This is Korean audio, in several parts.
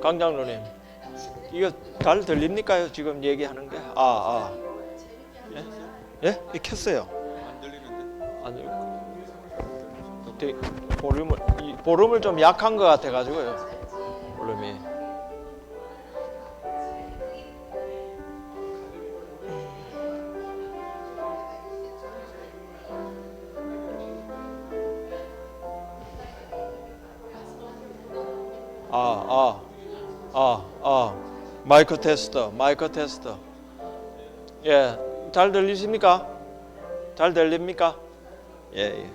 강장로님, 이거 잘 들립니까요? 지금 얘기하는 게? 예? 예? 켰어요. 안 들리는데? 아니, 볼륨을 좀 약한 것 같아 가지고요. 볼륨이. 마이크 테스터. 예, 잘 들리십니까? 잘 들립니까? 예.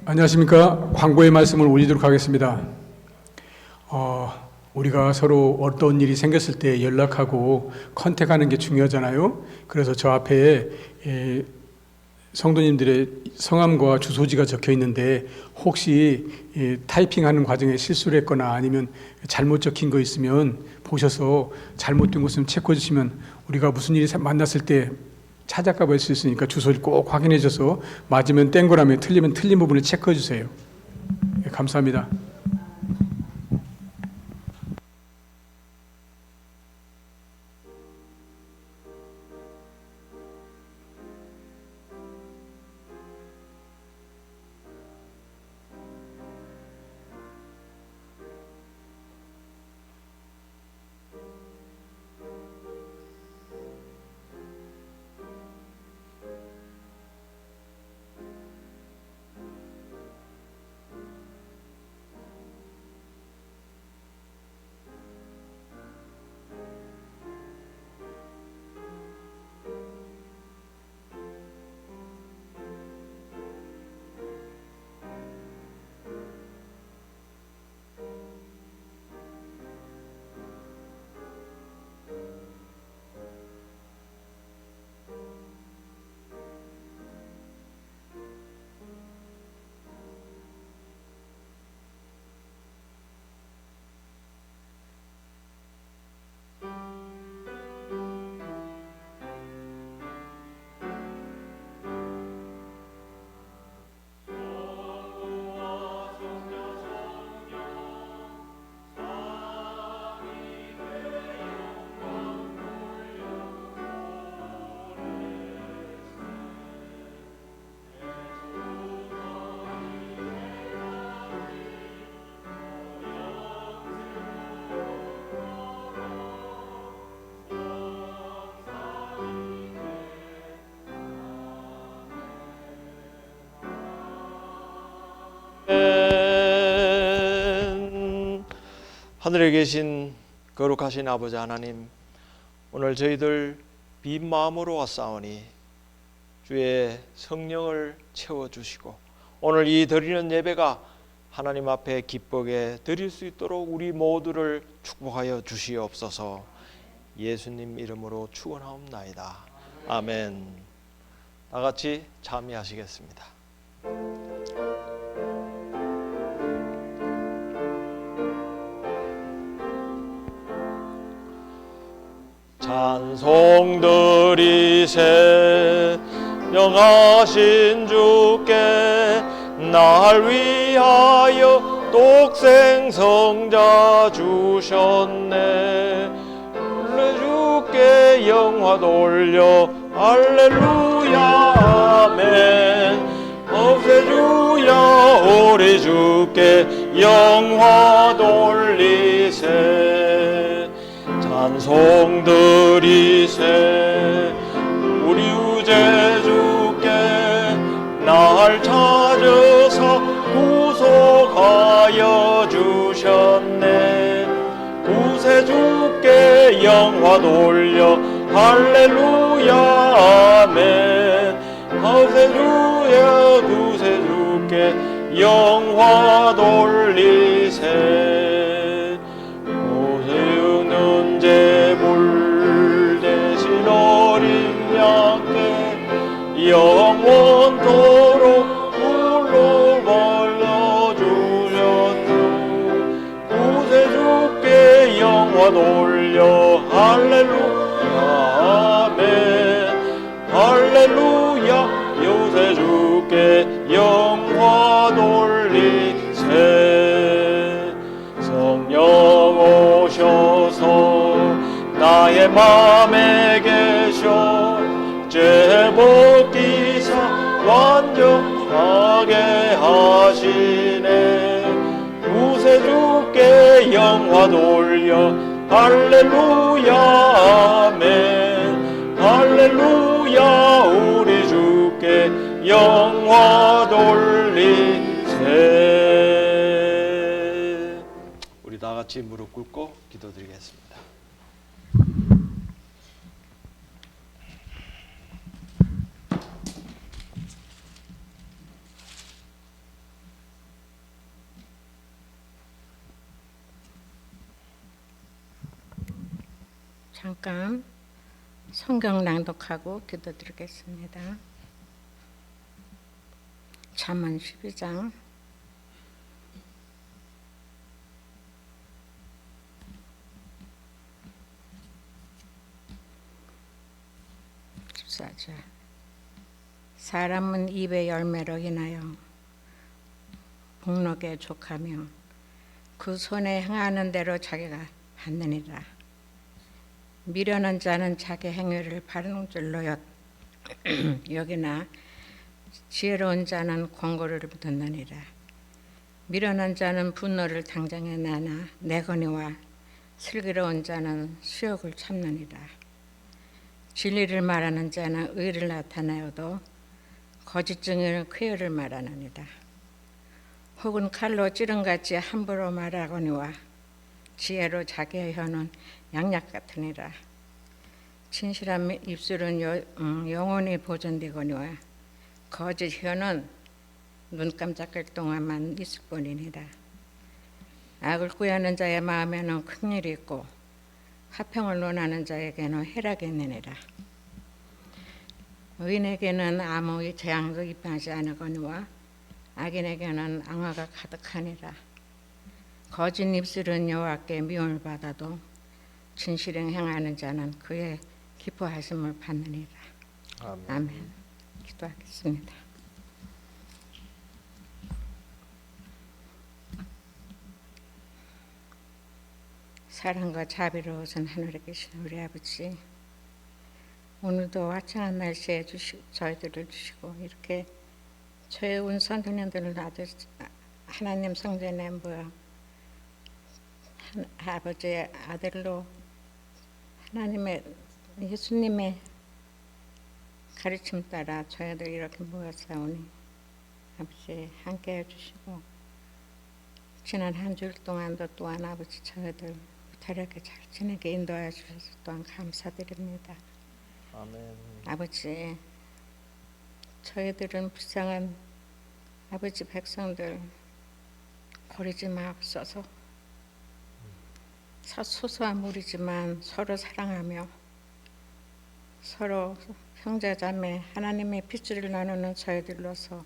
안녕하십니까. 광고의 말씀을 올리도록 하겠습니다. 우리가 서로 어떤 일이 생겼을 때 연락하고 컨택하는 게 중요하잖아요. 그래서 저 앞에 성도님들의 성함과 주소지가 적혀 있는데 혹시 타이핑하는 과정에 실수를 했거나 아니면 잘못 적힌 거 있으면 보셔서 잘못된 거 있으면 체크해 주시면 우리가 무슨 일이 만났을 때 찾아가 볼 수 있으니까 주소를 꼭 확인해 줘서 맞으면 뗀 거라면 틀리면 틀린 부분을 체크해 주세요. 감사합니다. 하늘에 계신 거룩하신 아버지 하나님, 오늘 저희들 빈 마음으로 왔사오니 주의 성령을 채워주시고 오늘 이 드리는 예배가 하나님 앞에 기쁘게 드릴 수 있도록 우리 모두를 축복하여 주시옵소서. 예수님 이름으로 축원하옵나이다. 아멘. 다 같이 참여하시겠습니다. 찬송 드리세 영하신 주께 날 위하여 독생 성자 주셨네. 주께 영화 돌려 할렐루야 아멘. 없애주야 우리 주께 영화 돌리세. 찬송 드리세. 우리 우제 주께 날 찾으사 구속하여 주셨네. 구세주께 영화 돌려 할렐루야 아멘. 구세주야 구세주께 영화 돌리세. 오세우는 제물 대신 어린 양께 영원토록 홀로 벌려주셨소. 구세주께 영화 돌려 할렐루야 아멘. 할렐루야 요새주께 영화 돌리세. 성령 오셔서 나의 맘에 계셔 죄 벗기사 완전하게 하시네. 구세주께 영화 돌려 할렐루야 아멘. 할렐루야 우리 주께 영화 돌리세. 우리 다 같이 무릎 꿇고 기도드리겠습니다. 잠깐 성경 낭독하고 기도드리겠습니다. 잠언 12장 14절. 사람은 입의 열매로 인하여 복록에 족하며 그 손에 행하는 대로 자기가 받느니라. 미련한 자는 자기 행위를 바른 줄로 여기나 지혜로운 자는 권고를 듣느니라. 미련한 자는 분노를 당장에 내나 내거니와 슬기로운 자는 수욕을 참느니라. 진리를 말하는 자는 의를 나타내어도 거짓 증인은 쾌유를 말하느니라. 혹은 칼로 찌른같이 함부로 말하거니와 지혜로 자기의 혀는 양약 같으니라. 진실한 입술은 영원히 보존되거니와 거짓 혀는 눈 깜짝할 동안만 있을 뿐이니라. 악을 구하는 자의 마음에는 큰일이 있고 화평을 논하는 자에게는 해락이 있느니라. 의인에게는 아무 재앙도 입하지 않으거니와 악인에게는 앙화가 가득하니라. 거짓 입술은 여호와께 미움을 받아도 진실을 행하는 자는 그의 기뻐하심을 받느니라. 아멘. 기도하겠습니다. 사랑과 자비로우신 하늘에 계신 우리 아버지, 오늘도 화창한 날씨에 저희들을 주시고 이렇게 죄운 선생님들을 하나님 성전에 모여 아버지의 아들로 하나님의 예수님의 가르침 따라 저희들 이렇게 모였사오니 아버지 함께 해주시고 지난 한 주일 동안도 또한 아버지 저희들 무탈하게 잘 지내게 인도하여 주셔서 또한 감사드립니다. 아멘. 아버지 저희들은 불쌍한 아버지 백성들 버리지 마옵소서. 소소한 무리지만 서로 사랑하며 서로 형제자매 하나님의 핏줄을 나누는 저희들로서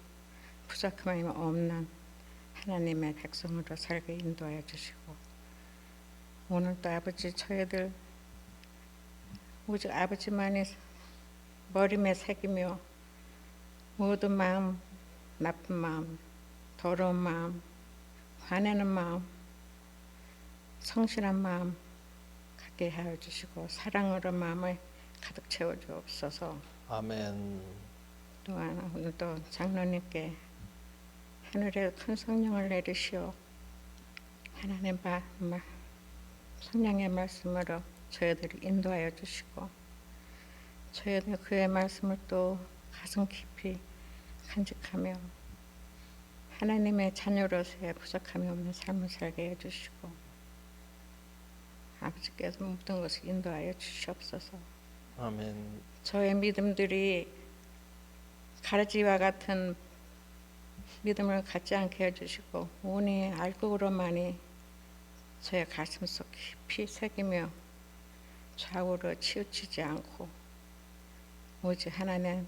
부족함이 없는 하나님의 백성으로 살게 인도하여 주시고 오늘도 아버지 저희들 오직 아버지만이 머리에 새기며 모든 마음, 나쁜 마음, 더러운 마음, 화내는 마음, 성실한 마음 갖게 하여 주시고 사랑으로 마음을 가득 채워 주옵소서. 아멘. 또한 오늘도 장로님께 하늘에 큰 성령을 내리시어 하나님 성령의 말씀으로 저희들을 인도하여 주시고 저희들 그의 말씀을 또 가슴 깊이 간직하며 하나님의 자녀로서의 부족함이 없는 삶을 살게 해주시고 아버지께서 모든 것을 인도하여 주시옵소서. 아멘. 저의 믿음들이 가르지와 같은 믿음을 갖지 않게 해주시고 오니 알곡으로만이 저의 가슴속 깊이 새기며 좌우로 치우치지 않고 오직 하나님을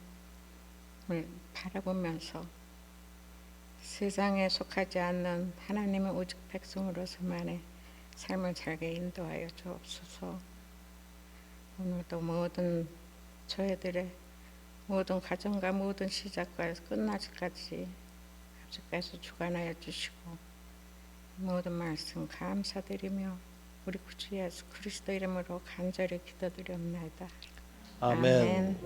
바라보면서 세상에 속하지 않는 하나님의 오직 백성으로서만의 삶을 살게 인도하여 주옵소서. 오늘도 모든 저희들의 모든 가정과 모든 시작과 끝날까지 아버지께서 주관하여 주시고 모든 말씀 감사드리며 우리 구주 예수 그리스도 이름으로 간절히 기도드리옵나이다. 아멘.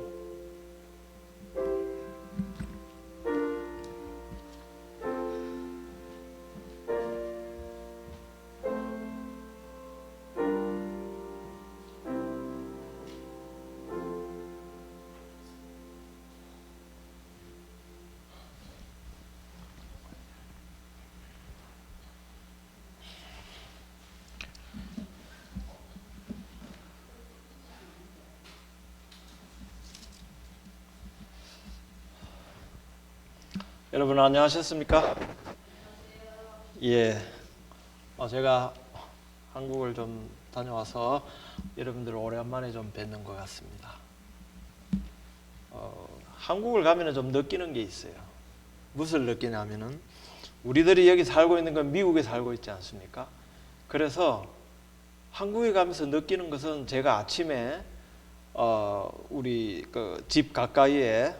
여러분 안녕하셨습니까? 예, 제가 한국을 좀 다녀와서 여러분들 오랜만에 좀 뵙는 것 같습니다. 한국을 가면 좀 느끼는 게 있어요. 무엇을 느끼냐면은 우리들이 여기 살고 있는 건 미국에 살고 있지 않습니까? 그래서 한국에 가면서 느끼는 것은 제가 아침에 우리 그 집 가까이에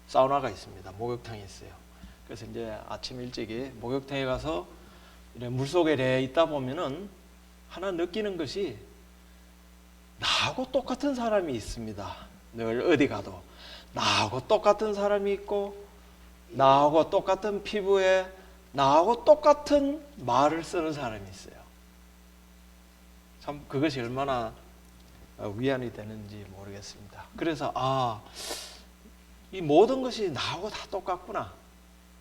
사우나가 있습니다. 목욕탕이 있어요. 그래서 이제 아침 일찍이 목욕탕에 가서 물속에 이렇게 있다 보면은 하나 느끼는 것이 나하고 똑같은 사람이 있습니다. 늘 어디 가도 나하고 똑같은 사람이 있고 나하고 똑같은 피부에 나하고 똑같은 말을 쓰는 사람이 있어요. 참 그것이 얼마나 위안이 되는지 모르겠습니다. 그래서 이 모든 것이 나하고 다 똑같구나.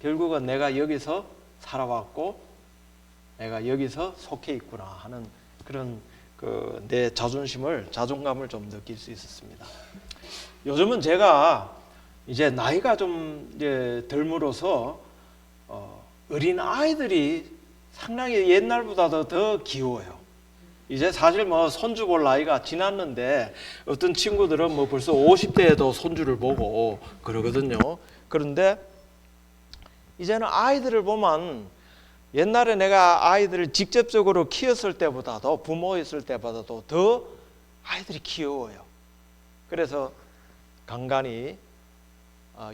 결국은 내가 여기서 살아왔고 내가 여기서 속해 있구나 하는 그런 내 자존감을 좀 느낄 수 있었습니다. 요즘은 제가 이제 나이가 좀 이제 덜므로서 어린 아이들이 상당히 옛날보다도 더 귀여워요. 이제 사실 손주 볼 나이가 지났는데 어떤 친구들은 벌써 50대에도 손주를 보고 그러거든요. 그런데 이제는 아이들을 보면 옛날에 내가 아이들을 직접적으로 키웠을 때보다도 부모였을 때보다도 더 아이들이 귀여워요. 그래서 간간히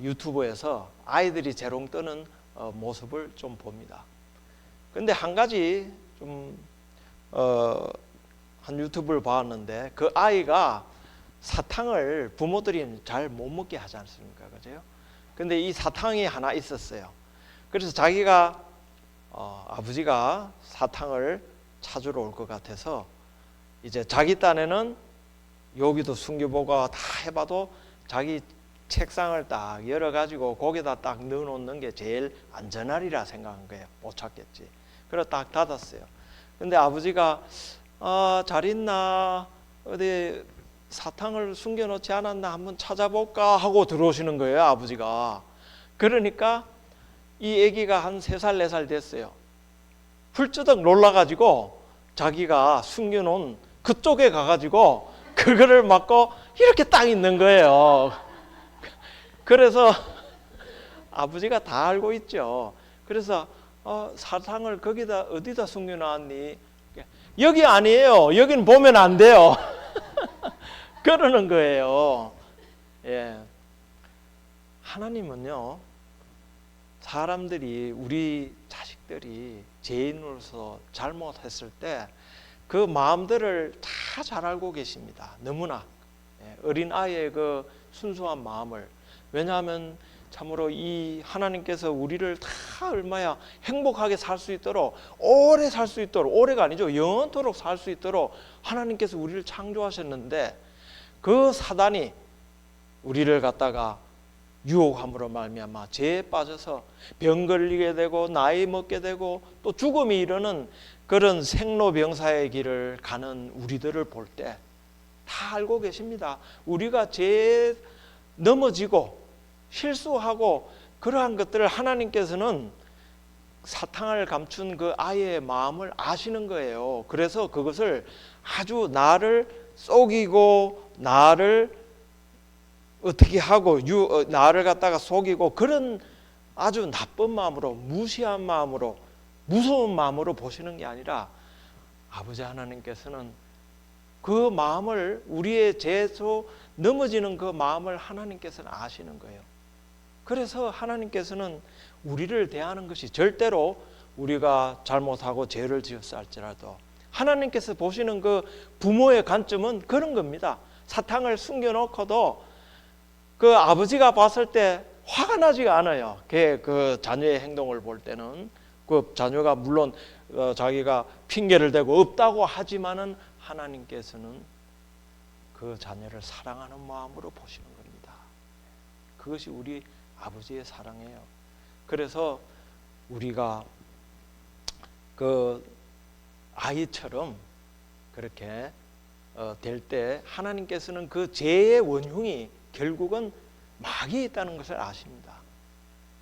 유튜브에서 아이들이 재롱 뜨는 모습을 좀 봅니다. 근데 한 가지 한 유튜브를 봤는데 그 아이가 사탕을 부모들이 잘 못 먹게 하지 않습니까? 그죠? 근데 이 사탕이 하나 있었어요. 그래서 자기가 아버지가 사탕을 찾으러 올 것 같아서 이제 자기 딴에는 여기도 숨겨보고 다 해봐도 자기 책상을 딱 열어가지고 거기다 딱 넣어놓는 게 제일 안전하리라 생각한 거예요. 못 찾겠지. 그래서 딱 닫았어요. 근데 아버지가 잘 있나 어디 사탕을 숨겨놓지 않았나 한번 찾아볼까 하고 들어오시는 거예요. 아버지가. 그러니까 이 아기가 한 3살 4살 됐어요. 훌쩍 놀라가지고 자기가 숨겨놓은 그쪽에 가가지고 그거를 맞고 이렇게 딱 있는 거예요. 그래서 아버지가 다 알고 있죠. 그래서 사탕을 거기다 어디다 숨겨놨니? 여기 아니에요. 여기는 보면 안 돼요. 그러는 거예요. 예. 하나님은요, 사람들이 우리 자식들이 죄인으로서 잘못했을 때 그 마음들을 다 잘 알고 계십니다. 너무나 어린 아이의 그 순수한 마음을. 왜냐하면 참으로 이 하나님께서 우리를 다 얼마야 행복하게 살 수 있도록, 오래 살 수 있도록, 오래가 아니죠, 영원토록 살 수 있도록 하나님께서 우리를 창조하셨는데, 그 사단이 우리를 갖다가 유혹함으로 말미암아 죄에 빠져서 병 걸리게 되고 나이 먹게 되고 또 죽음이 이르는 그런 생로병사의 길을 가는 우리들을 볼 때 다 알고 계십니다. 우리가 죄에 넘어지고 실수하고 그러한 것들을 하나님께서는 사탕을 감춘 그 아이의 마음을 아시는 거예요. 그래서 그것을 아주 나를 속이고 나를 어떻게 하고 나를 갖다가 속이고 그런 아주 나쁜 마음으로, 무시한 마음으로, 무서운 마음으로 보시는 게 아니라 아버지 하나님께서는 그 마음을, 우리의 죄에서 넘어지는 그 마음을 하나님께서는 아시는 거예요. 그래서 하나님께서는 우리를 대하는 것이 절대로 우리가 잘못하고 죄를 지었다 할지라도 하나님께서 보시는 그 부모의 관점은 그런 겁니다. 사탕을 숨겨놓고도 그 아버지가 봤을 때 화가 나지가 않아요. 그 자녀의 행동을 볼 때는 그 자녀가 물론 자기가 핑계를 대고 없다고 하지만은 하나님께서는 그 자녀를 사랑하는 마음으로 보시는 겁니다. 그것이 우리 아버지의 사랑이에요. 그래서 우리가 그 아이처럼 그렇게 될 때 하나님께서는 그 죄의 원흉이 결국은 마귀에 있다는 것을 아십니다.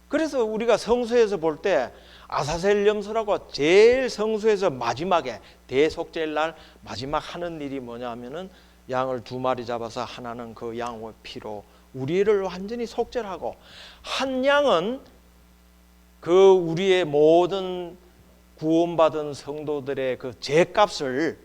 그래서 우리가 성수에서 볼 때 아사셀 염소라고 제일 성수에서 마지막에 대속죄일 날 마지막 하는 일이 뭐냐 하면은 양을 2마리 잡아서 하나는 그 양의 피로 우리를 완전히 속죄하고, 한 양은 그 우리의 모든 구원받은 성도들의 그 죄값을,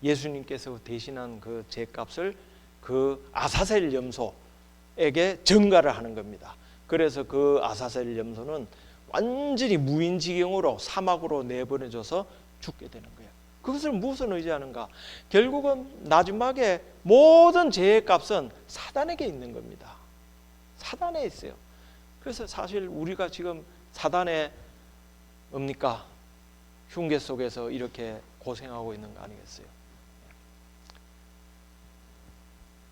예수님께서 대신한 그 죄값을 그 아사셀 염소에게 전가를 하는 겁니다. 그래서 그 아사셀 염소는 완전히 무인지경으로 사막으로 내보내줘서 죽게 되는 거예요. 그것을 무슨 의지하는가? 결국은 마지막에 모든 죄의 값은 사단에게 있는 겁니다. 사단에 있어요. 그래서 사실 우리가 지금 사단의 뭡니까? 흉계 속에서 이렇게 고생하고 있는 거 아니겠어요?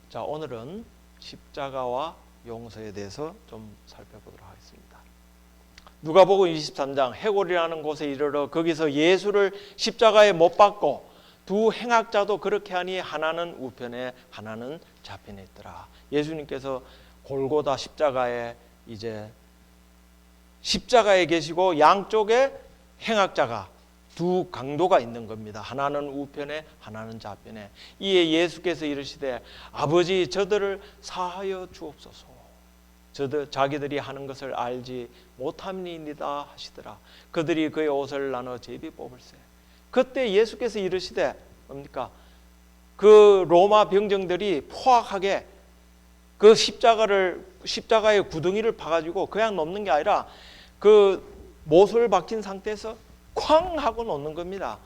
자, 오늘은 십자가와 용서에 대해서 좀 살펴보도록 하겠습니다. 누가복음 23장 해골이라는 곳에 이르러 거기서 예수를 십자가에 못 박고 두 행악자도 그렇게 하니 하나는 우편에 하나는 좌편에 있더라. 예수님께서 골고다 십자가에 계시고 양쪽에 행악자가 두 강도가 있는 겁니다. 하나는 우편에 하나는 좌편에. 이에 예수께서 이르시되 아버지 저들을 사하여 주옵소서. 자기들이 하는 것을 알지 못함이니이다 하시더라. 그들이 그의 옷을 나눠 제비 뽑을세. 그때 예수께서 이르시되 뭡니까? 그 로마 병정들이 포악하게 그 십자가의 구덩이를 파가지고 그냥 놓는 게 아니라 그 못을 박힌 상태에서 쾅 하고 놓는 겁니다.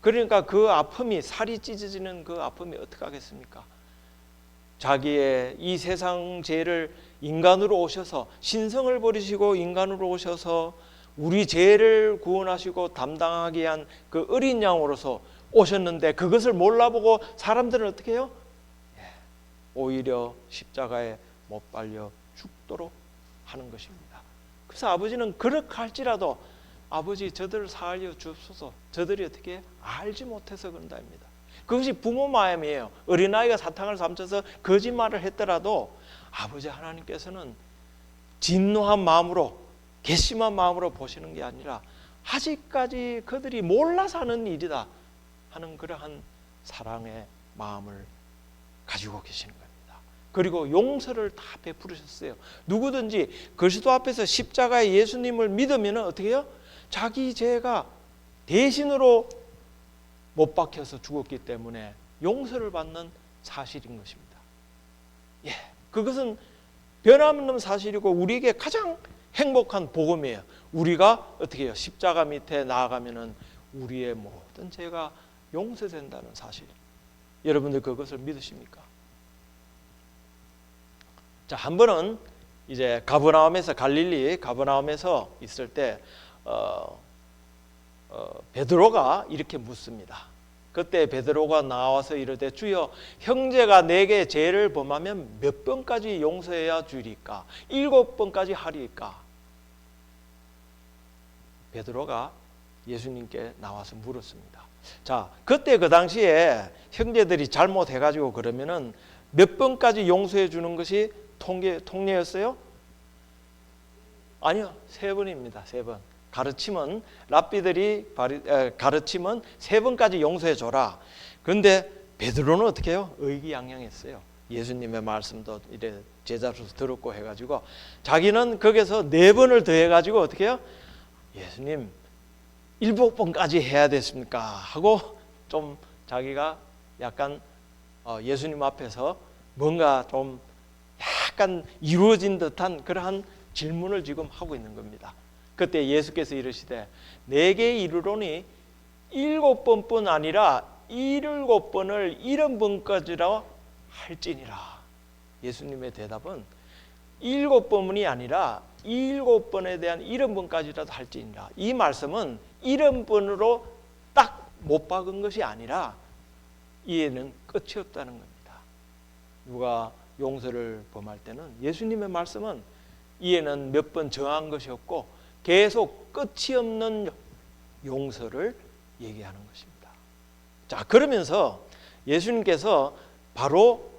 그러니까 그 아픔이, 살이 찢어지는 그 아픔이 어떻게 하겠습니까? 자기의 이 세상 죄를 인간으로 오셔서, 신성을 버리시고 인간으로 오셔서 우리 죄를 구원하시고 담당하게 한 그 어린 양으로서 오셨는데 그것을 몰라보고 사람들은 어떻게 해요? 오히려 십자가에 못 박려 죽도록 하는 것입니다. 그래서 아버지는 그렇게 할지라도 아버지 저들을 사하여 주옵소서. 저들이 어떻게 알지 못해서 그런다입니다. 그것이 부모 마음이에요. 어린아이가 사탕을 삼켜서 거짓말을 했더라도 아버지 하나님께서는 진노한 마음으로, 괘씸한 마음으로 보시는 게 아니라 아직까지 그들이 몰라서 하는 일이다 하는 그러한 사랑의 마음을 가지고 계시는 겁니다. 그리고 용서를 다 베푸셨어요. 누구든지 그리스도 앞에서 십자가의 예수님을 믿으면 어떻게 해요? 자기 죄가 대신으로 못 박혀서 죽었기 때문에 용서를 받는 사실인 것입니다. 그것은 변함없는 사실이고 우리에게 가장 행복한 복음이에요. 우리가 어떻게 해요? 십자가 밑에 나아가면은 우리의 모든 죄가 용서된다는 사실. 여러분들 그것을 믿으십니까? 자, 한 번은 이제 가버나움에서 갈릴리 가버나움에서 있을 때 베드로가 이렇게 묻습니다. 그때 베드로가 나와서 이르되 주여 형제가 내게 죄를 범하면 몇 번까지 용서해야 주리까? 7번까지 하리까? 베드로가 예수님께 나와서 물었습니다. 자, 그때 그 당시에 형제들이 잘못해가지고 그러면은 몇 번까지 용서해 주는 것이 통례였어요? 아니요, 3번입니다. 3번. 가르침은 랍비들이 가르침은 3번까지 용서해 줘라. 그런데 베드로는 어떻게 해요? 의기양양했어요. 예수님의 말씀도 이래 제자로서 들었고 해가지고 자기는 거기서 4번을 더 해가지고 어떻게 해요? 예수님 7번까지 해야 됐습니까? 하고 좀 자기가 약간 예수님 앞에서 뭔가 좀 약간 이루어진 듯한 그러한 질문을 지금 하고 있는 겁니다. 그때 예수께서 이르시되 내게 이르노니 7번뿐 아니라 77번을 70번까지라 할지니라. 예수님의 대답은 7번이 아니라 7번에 대한 70번까지라도 할지니라. 이 말씀은 70번으로 딱 못 박은 것이 아니라 이에는 끝이 없다는 겁니다. 누가 용서를 범할 때는 예수님의 말씀은 이에는 몇 번 정한 것이 없고 계속 끝이 없는 용서를 얘기하는 것입니다. 자, 그러면서 예수님께서 바로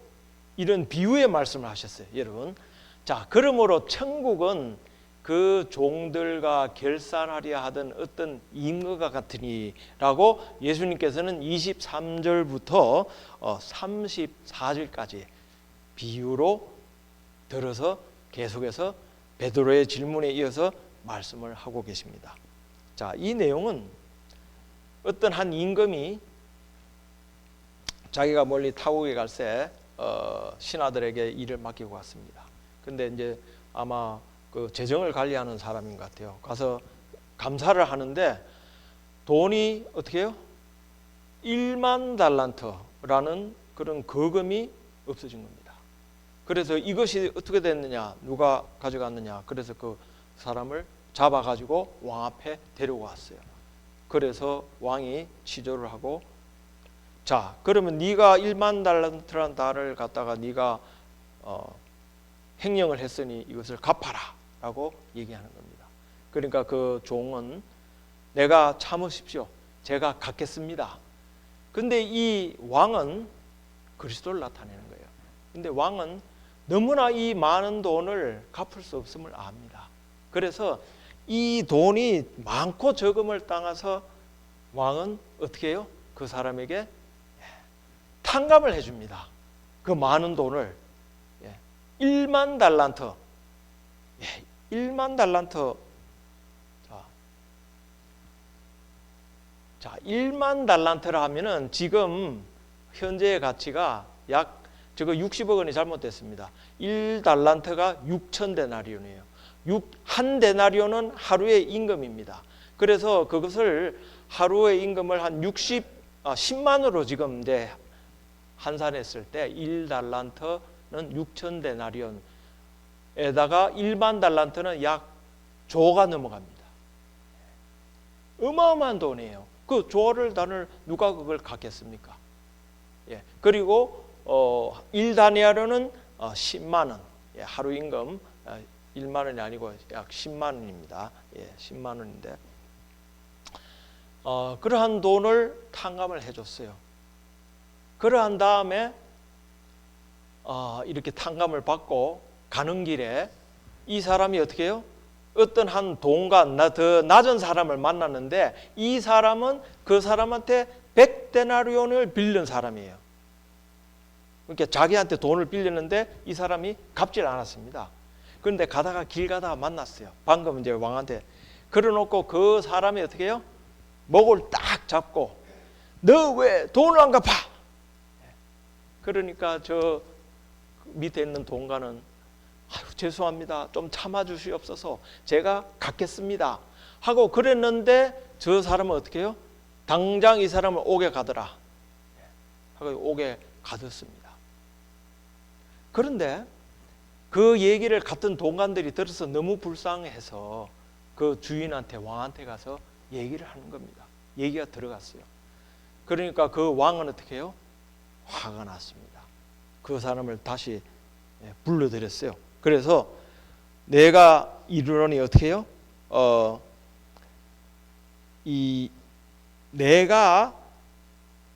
이런 비유의 말씀을 하셨어요. 여러분, 자, 그러므로 천국은 그 종들과 결산하려 하던 어떤 임금과 같으니라고 예수님께서는 23절부터 34절까지 비유로 들어서 계속해서 베드로의 질문에 이어서 말씀을 하고 계십니다. 자, 이 내용은 어떤 한 임금이 자기가 멀리 타국에 갈 때 신하들에게 일을 맡기고 왔습니다. 근데 이제 아마 그 재정을 관리하는 사람인 것 같아요. 가서 감사를 하는데 돈이 어떻게 해요? 1만 달란트라는 그런 거금이 없어진 겁니다. 그래서 이것이 어떻게 됐느냐, 누가 가져갔느냐, 그래서 그 사람을 잡아가지고 왕 앞에 데리고 왔어요. 그래서 왕이 치조를 하고, 자, 그러면 네가 1만 달란트란 달을 갖다가 네가 횡령을 했으니 이것을 갚아라 라고 얘기하는 겁니다. 그러니까 그 종은 내가 참으십시오, 제가 갚겠습니다. 근데 이 왕은 그리스도를 나타내는 거예요. 근데 왕은 너무나 이 많은 돈을 갚을 수 없음을 압니다. 그래서 이 돈이 많고 적음을 따라서 왕은 어떻게 해요? 그 사람에게 탕감을 해줍니다. 그 많은 돈을 1만 달란트, 1만 달란트. 자, 1만 달란트라 하면은 지금 현재의 가치가 약 저거 60억 원이 잘못됐습니다. 1달란트가 6천 데나리온이에요. 한 데나리온은 하루의 임금입니다. 그래서 그것을 하루의 임금을 한 10만으로 지금 이제 환산했을 때 1달란트는 6천 데나리온에다가 1만 달란트는 약 조가 넘어갑니다. 어마어마한 돈이에요. 그 조를 단을 누가 그걸 갚겠습니까? 예. 그리고 1다니아로는 10만 원. 예, 하루 임금 1만 원이 아니고 약 10만 원입니다. 예, 10만 원인데 그러한 돈을 탕감을 해줬어요. 그러한 다음에 이렇게 탕감을 받고 가는 길에 이 사람이 어떻게 해요? 어떤 한 돈관 더 낮은 사람을 만났는데 이 사람은 그 사람한테 100데나리온을 빌린 사람이에요. 그러니까 자기한테 돈을 빌렸는데 이 사람이 갚질 않았습니다. 그런데 가다가 길 가다가 만났어요. 방금 이제 왕한테 그래놓고 그 사람이 어떻게 해요? 목을 딱 잡고 너 왜 돈을 안 갚아? 그러니까 저 밑에 있는 돈가는 아유 죄송합니다. 좀 참아주시옵소서. 제가 갖겠습니다. 하고 그랬는데 저 사람은 어떻게 해요? 당장 이 사람을 옥에 가더라. 하고 옥에 가뒀습니다. 그런데 그 얘기를 같은 동관들이 들어서 너무 불쌍해서 그 주인한테, 왕한테 가서 얘기를 하는 겁니다. 얘기가 들어갔어요. 그러니까 그 왕은 어떻게 해요? 화가 났습니다. 그 사람을 다시 불러들였어요. 그래서 내가 이르노니 어떻게 해요? 내가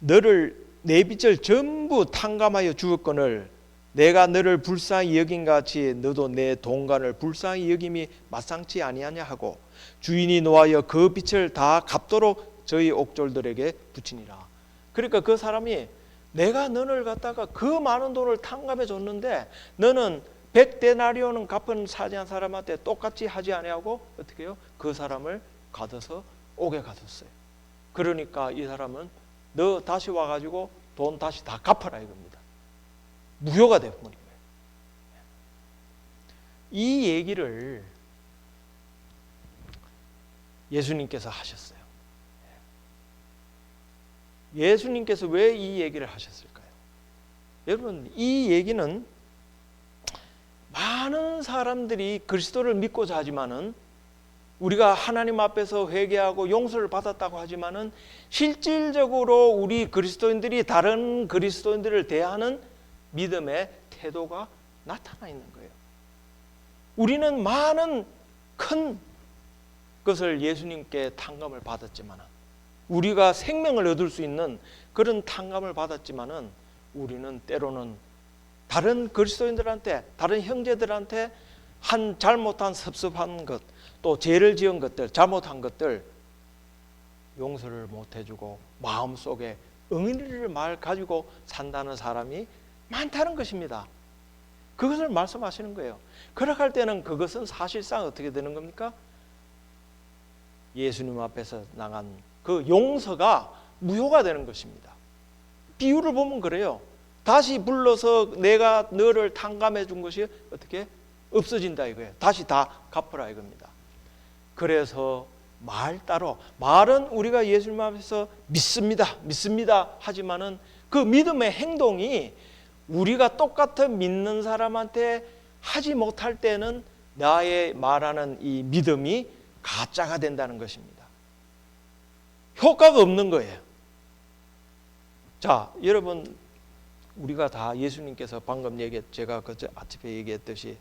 너를 내 빚을 전부 탕감하여 주었거늘 내가 너를 불쌍히 여긴 같이 너도 내 동관을 불쌍히 여김이 마땅치 아니하냐 하고 주인이 노하여 그 빚을 다 갚도록 저희 옥졸들에게 붙이니라. 그러니까 그 사람이 내가 너를 갖다가 그 많은 돈을 탕감해 줬는데 너는 100데나리온은 갚은 사지한 사람한테 똑같이 하지 아니하고 어떻게 해요? 그 사람을 가둬서 옥에 가뒀어요. 그러니까 이 사람은 너 다시 와가지고 돈 다시 다 갚아라 이겁니다. 무효가 되어버린 거예요. 이 얘기를 예수님께서 하셨어요. 예수님께서 왜 이 얘기를 하셨을까요? 여러분, 이 얘기는 많은 사람들이 그리스도를 믿고자 하지만은 우리가 하나님 앞에서 회개하고 용서를 받았다고 하지만은 실질적으로 우리 그리스도인들이 다른 그리스도인들을 대하는 믿음의 태도가 나타나 있는 거예요. 우리는 많은 큰 것을 예수님께 탕감을 받았지만 우리가 생명을 얻을 수 있는 그런 탕감을 받았지만은 우리는 때로는 다른 그리스도인들한테, 다른 형제들한테 한 잘못한 섭섭한 것, 또 죄를 지은 것들, 잘못한 것들 용서를 못 해주고 마음속에 응의를 말 가지고 산다는 사람이 많다는 것입니다. 그것을 말씀하시는 거예요. 그렇게 할 때는 그것은 사실상 어떻게 되는 겁니까? 예수님 앞에서 나간 그 용서가 무효가 되는 것입니다. 비유를 보면 그래요. 다시 불러서 내가 너를 탕감해 준 것이 어떻게 없어진다 이거예요. 다시 다 갚으라 이겁니다. 그래서 말 따로 말은 우리가 예수님 앞에서 믿습니다 하지만은 그 믿음의 행동이 우리가 똑같은 믿는 사람한테 하지 못할 때는 나의 말하는 이 믿음이 가짜가 된다는 것입니다. 효과가 없는 거예요. 자, 여러분, 우리가 다 예수님께서 방금 제가 아침에 얘기했듯이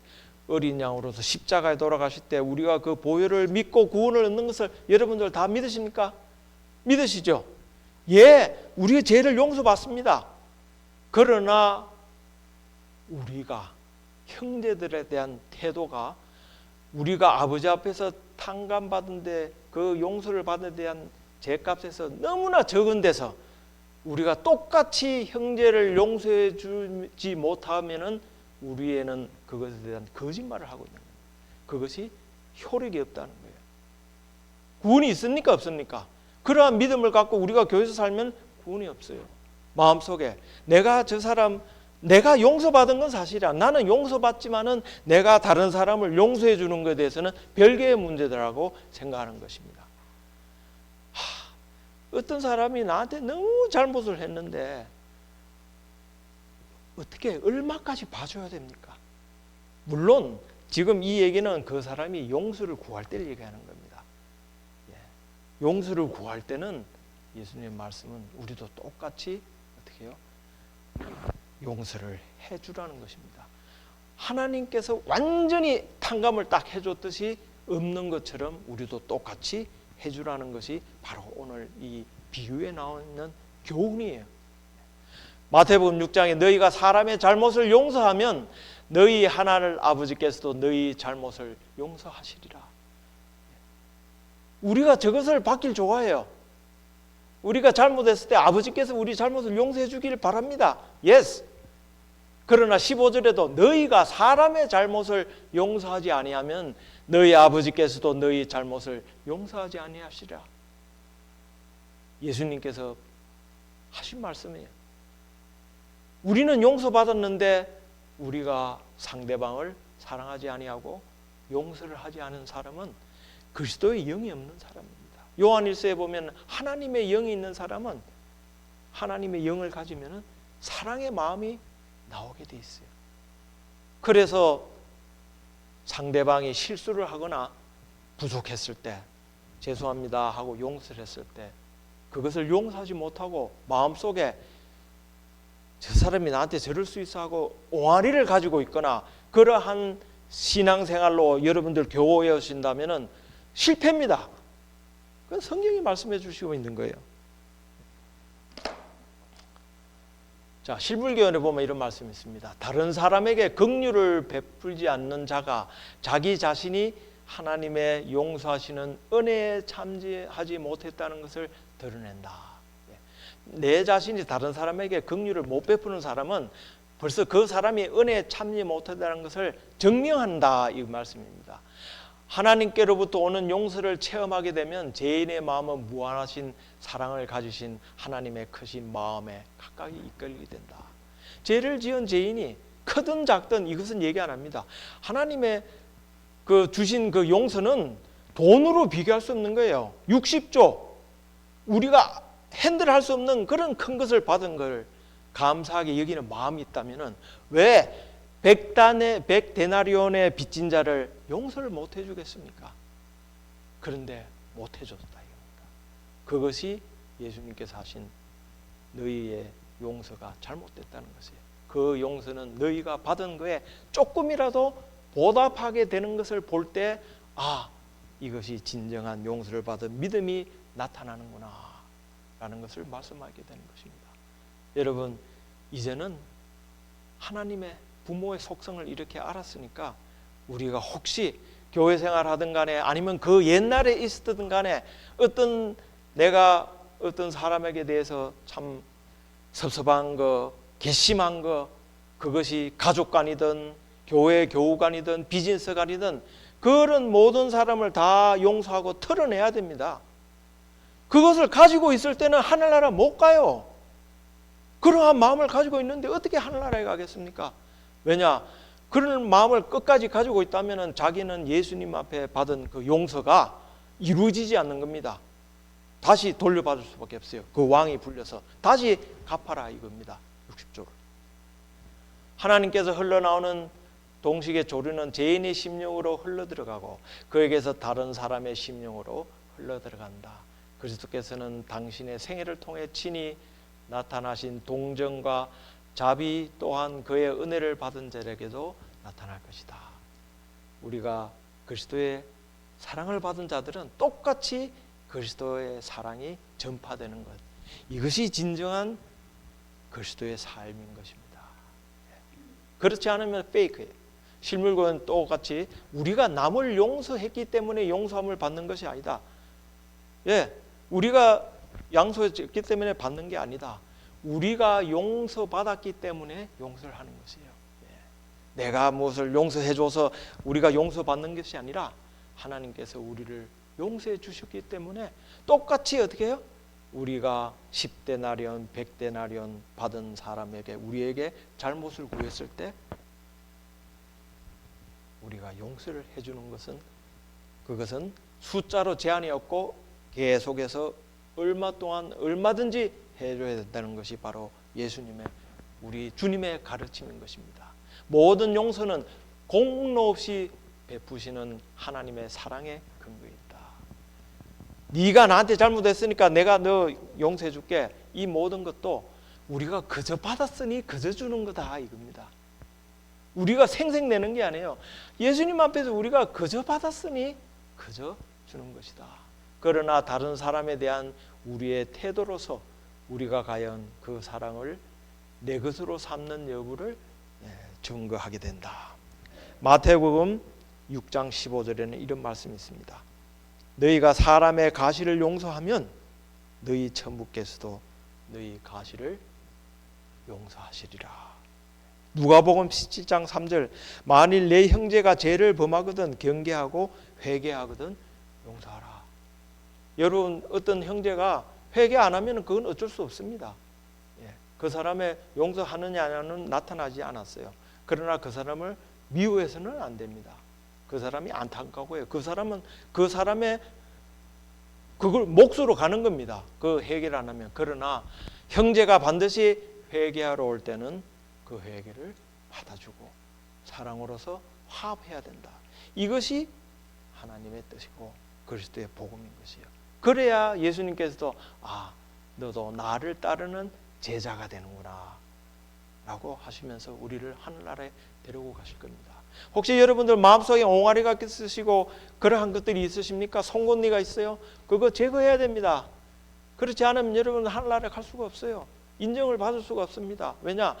어린 양으로서 십자가에 돌아가실 때 우리가 그 보혈을 믿고 구원을 얻는 것을 여러분들 다 믿으십니까? 믿으시죠? 예, 우리의 죄를 용서받습니다. 그러나 우리가 형제들에 대한 태도가 우리가 아버지 앞에서 탕감받은데 그 용서를 받은 데 대한 죄값에서 너무나 적은 데서 우리가 똑같이 형제를 용서해 주지 못하면은 우리에는 그것에 대한 거짓말을 하고 있는 거예요. 그것이 효력이 없다는 거예요. 구원이 있습니까? 없습니까? 그러한 믿음을 갖고 우리가 교회에서 살면 구원이 없어요. 마음속에 내가 용서받은 건 사실이야. 나는 용서받지만은 내가 다른 사람을 용서해 주는 것에 대해서는 별개의 문제더라고 생각하는 것입니다. 어떤 사람이 나한테 너무 잘못을 했는데 어떻게 얼마까지 봐줘야 됩니까? 물론 지금 이 얘기는 그 사람이 용서를 구할 때를 얘기하는 겁니다. 용서를 구할 때는 예수님의 말씀은 우리도 똑같이 어떻게 해요? 용서를 해주라는 것입니다. 하나님께서 완전히 탕감을 딱 해줬듯이 없는 것처럼 우리도 똑같이 해주라는 것이 바로 오늘 이 비유에 나오는 교훈이에요. 마태복음 6장에 너희가 사람의 잘못을 용서하면 너희 하나님 아버지께서도 너희 잘못을 용서하시리라. 우리가 저것을 받길 좋아해요. 우리가 잘못했을 때 아버지께서 우리 잘못을 용서해 주기를 바랍니다. Yes. 그러나 15절에도 너희가 사람의 잘못을 용서하지 아니하면 너희 아버지께서도 너희 잘못을 용서하지 아니하시리라. 예수님께서 하신 말씀이에요. 우리는 용서받았는데 우리가 상대방을 사랑하지 아니하고 용서를 하지 않은 사람은 그리스도의 영이 없는 사람입니다. 요한일서에 보면 하나님의 영이 있는 사람은, 하나님의 영을 가지면 사랑의 마음이 나오게 돼 있어요. 그래서 상대방이 실수를 하거나 부족했을 때 죄송합니다 하고 용서를 했을 때 그것을 용서하지 못하고 마음속에 저 사람이 나한테 저럴 수 있어 하고 옹알이를 가지고 있거나 그러한 신앙생활로 여러분들 교회에 오신다면 실패입니다. 그건 성경이 말씀해 주시고 있는 거예요. 자, 실불교원에 보면 이런 말씀이 있습니다. 다른 사람에게 긍휼을 베풀지 않는 자가 자기 자신이 하나님의 용서하시는 은혜에 참지하지 못했다는 것을 드러낸다. 내 자신이 다른 사람에게 긍휼을 못 베푸는 사람은 벌써 그 사람이 은혜에 참지 못했다는 것을 증명한다, 이 말씀입니다. 하나님께로부터 오는 용서를 체험하게 되면 죄인의 마음은 무한하신 사랑을 가지신 하나님의 크신 마음에 가까이 이끌게 된다. 죄를 지은 죄인이 크든 작든 이것은 얘기 안 합니다. 하나님의 그 주신 그 용서는 돈으로 비교할 수 없는 거예요. 60조 우리가 핸들할 수 없는 그런 큰 것을 받은 걸 감사하게 여기는 마음이 있다면은 왜 100데나리온의 빚진 자를 용서를 못 해주겠습니까? 그런데 못 해줬다 이겁니다. 그것이 예수님께서 하신 너희의 용서가 잘못됐다는 것이에요. 그 용서는 너희가 받은 거에 조금이라도 보답하게 되는 것을 볼 때 이것이 진정한 용서를 받은 믿음이 나타나는구나 라는 것을 말씀하게 되는 것입니다. 여러분, 이제는 하나님의 부모의 속성을 이렇게 알았으니까 우리가 혹시 교회 생활하든 간에 아니면 그 옛날에 있었든 간에 내가 어떤 사람에게 대해서 참 섭섭한 거, 괘씸한 거, 그것이 가족간이든 교회 교우간이든 비즈니스간이든 그런 모든 사람을 다 용서하고 털어내야 됩니다. 그것을 가지고 있을 때는 하늘나라 못 가요. 그러한 마음을 가지고 있는데 어떻게 하늘나라에 가겠습니까? 왜냐? 그런 마음을 끝까지 가지고 있다면 자기는 예수님 앞에 받은 그 용서가 이루어지지 않는 겁니다. 다시 돌려받을 수밖에 없어요. 그 왕이 불려서 다시 갚아라 이겁니다. 60조를. 하나님께서 흘러나오는 동식의 조류는 죄인의 심령으로 흘러들어가고 그에게서 다른 사람의 심령으로 흘러들어간다. 그리스도께서는 당신의 생애를 통해 친히 나타나신 동정과 자비 또한 그의 은혜를 받은 자에게도 나타날 것이다. 우리가 그리스도의 사랑을 받은 자들은 똑같이 그리스도의 사랑이 전파되는 것, 이것이 진정한 그리스도의 삶인 것입니다. 그렇지 않으면 페이크예요. 실물과는 똑같이 우리가 남을 용서했기 때문에 용서함을 받는 것이 아니다. 우리가 양소했기 때문에 받는 게 아니다. 우리가 용서받았기 때문에 용서를 하는 것이에요. 내가 무엇을 용서해줘서 우리가 용서받는 것이 아니라 하나님께서 우리를 용서해 주셨기 때문에 똑같이 어떻게 해요? 우리가 10데나리온, 100데나리온 받은 사람에게 우리에게 잘못을 구했을 때 우리가 용서를 해주는 것은 그것은 숫자로 제한이 없고 계속해서 얼마 동안 얼마든지 해줘야 된다는 것이 바로 예수님의 우리 주님의 가르침인 것입니다. 모든 용서는 공로 없이 베푸시는 하나님의 사랑의 근거에 있다. 네가 나한테 잘못했으니까 내가 너 용서해 줄게. 이 모든 것도 우리가 그저 받았으니 그저 주는 거다 이겁니다. 우리가 생색내는 게 아니에요. 예수님 앞에서 우리가 그저 받았으니 그저 주는 것이다. 그러나 다른 사람에 대한 우리의 태도로서 우리가 과연 그 사랑을 내 것으로 삼는 여부를 증거하게 된다. 마태복음 6장 15절에는 이런 말씀이 있습니다. 너희가 사람의 가시를 용서하면 너희 천부께서도 너희 가시를 용서하시리라. 누가복음 17장 3절 만일 내 형제가 죄를 범하거든 경계하고 회개하거든 용서하라. 여러분, 어떤 형제가 회개 안 하면 그건 어쩔 수 없습니다. 그 사람의 용서하느냐 안 하느냐는 나타나지 않았어요. 그러나 그 사람을 미워해서는 안 됩니다. 그 사람이 안타까워요. 그 사람은 그 사람의 그걸 몫으로 가는 겁니다. 그 해결 안 하면. 그러나 형제가 반드시 회개하러 올 때는 그 회개를 받아주고 사랑으로서 화합해야 된다. 이것이 하나님의 뜻이고 그리스도의 복음인 것이요. 그래야 예수님께서도 너도 나를 따르는 제자가 되는구나 라고 하시면서 우리를 하늘나라에 데리고 가실 겁니다. 혹시 여러분들 마음속에 옹알이가 있으시고 그러한 것들이 있으십니까? 송곳니가 있어요? 그거 제거해야 됩니다. 그렇지 않으면 여러분은 하늘나라에 갈 수가 없어요. 인정을 받을 수가 없습니다. 왜냐?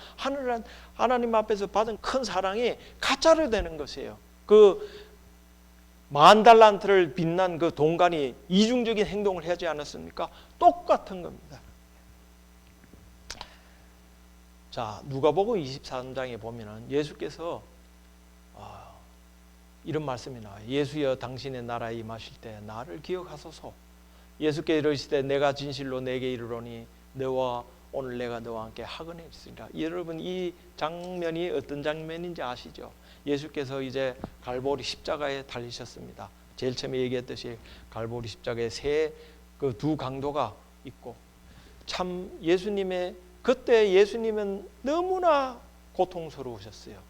하나님 앞에서 받은 큰 사랑이 가짜로 되는 것이에요. 그 10,000달란트를 빛난 그 동간이 이중적인 행동을 하지 않았습니까? 똑같은 겁니다. 자, 누가복음 23장에 보면은 예수께서 이런 말씀이 나와요. 예수여 당신의 나라에 임하실 때 나를 기억하소서. 예수께 이르시되 내가 진실로 내게 이르노니 너와 오늘 내가 너와 함께 학원에 있으리라. 여러분 이 장면이 어떤 장면인지 아시죠? 예수께서 이제 갈보리 십자가에 달리셨습니다. 제일 처음에 얘기했듯이 갈보리 십자가에 그 두 강도가 있고 참 그때 예수님은 너무나 고통스러우셨어요.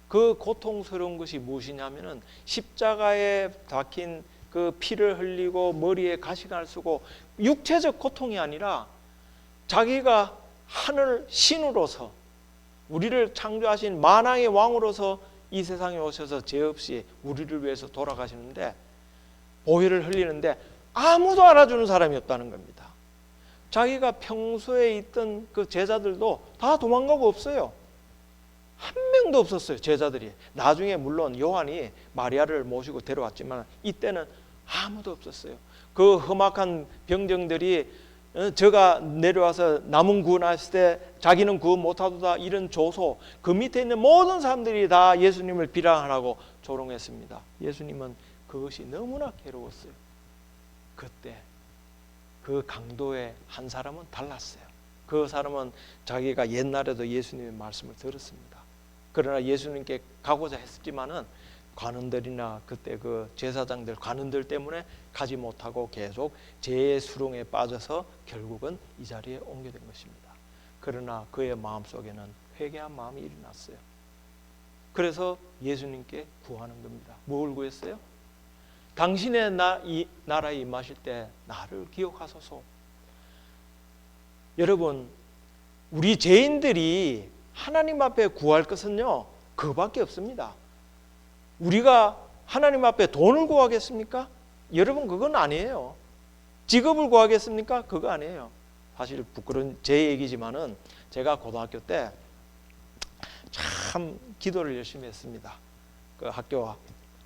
그 고통스러운 것이 무엇이냐면은 십자가에 박힌 그 피를 흘리고 머리에 가시관을 쓰고 육체적 고통이 아니라 자기가 하늘 신으로서 우리를 창조하신 만왕의 왕으로서 이 세상에 오셔서 죄 없이 우리를 위해서 돌아가시는데 보혈을 흘리는데 아무도 알아주는 사람이 없다는 겁니다. 자기가 평소에 있던 그 제자들도 다 도망가고 없어요. 한 명도 없었어요. 제자들이. 나중에 물론 요한이 마리아를 모시고 데려왔지만 이때는 아무도 없었어요. 그 험악한 병정들이 저가 내려와서 남은 구원하실 때 자기는 구원 못하도다 이런 조소, 그 밑에 있는 모든 사람들이 다 예수님을 비난하고 조롱했습니다. 예수님은 그것이 너무나 괴로웠어요. 그때 그 강도의 한 사람은 달랐어요. 그 사람은 자기가 옛날에도 예수님의 말씀을 들었습니다. 그러나 예수님께 가고자 했지만은 관원들이나 그때 그 제사장들 관원들 때문에 가지 못하고 계속 죄의 수렁에 빠져서 결국은 이 자리에 옮겨된 것입니다. 그러나 그의 마음속에는 회개한 마음이 일어났어요. 그래서 예수님께 구하는 겁니다. 뭘 구했어요? 당신의 나라에 임하실 때 나를 기억하소서. 여러분, 우리 죄인들이 하나님 앞에 구할 것은요, 그밖에 없습니다. 우리가 하나님 앞에 돈을 구하겠습니까? 여러분, 그건 아니에요. 직업을 구하겠습니까? 그거 아니에요. 사실 부끄러운 제 얘기지만은 제가 고등학교 때 참 기도를 열심히 했습니다. 그 학교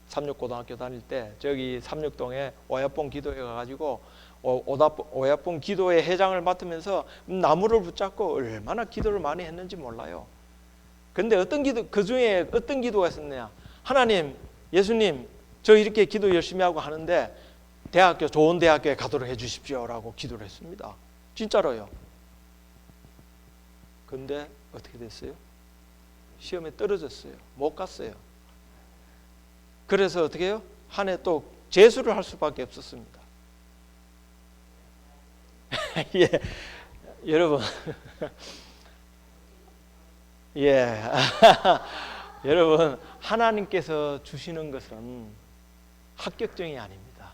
삼육고등학교 다닐 때 저기 삼육동에 오야뽕 기도회 가가지고 오야뽕 기도회 회장을 맡으면서 나무를 붙잡고 얼마나 기도를 많이 했는지 몰라요. 근데 그 중에 어떤 기도가 있었냐? 하나님, 예수님, 저 이렇게 기도 열심히 하고 하는데 좋은 대학교에 가도록 해주십시오라고 기도를 했습니다. 진짜로요. 근데 어떻게 됐어요? 시험에 떨어졌어요. 못 갔어요. 그래서 어떻게 해요? 한 해 또 재수를 할 수밖에 없었습니다. 예, 여러분, 예, 여러분, 하나님께서 주시는 것은 합격증이 아닙니다.